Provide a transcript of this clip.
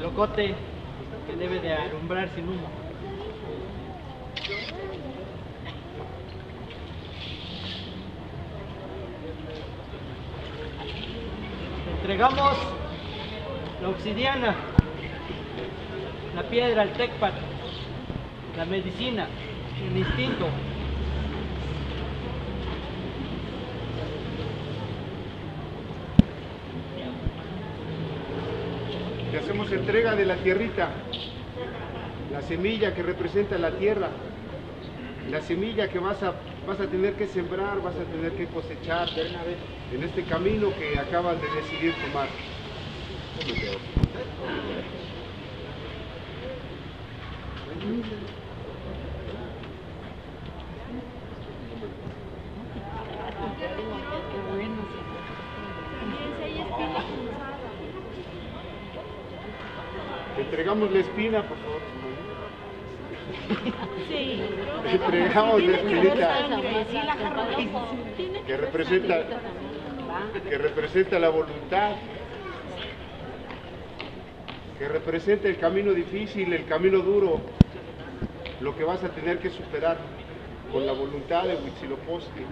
locote que debe de alumbrar sin humo. Entregamos la obsidiana, la piedra, el tecpat, la medicina, el instinto. Te hacemos entrega de la tierrita, la semilla que representa la tierra, la semilla que vas a tener que sembrar, vas a tener que cosechar en este camino que acabas de decidir tomar. Te entregamos la espina, por favor. Sí. Te entregamos la espinita que representa la voluntad, que representa el camino difícil, el camino duro, lo que vas a tener que superar con la voluntad de Huitzilopochtli.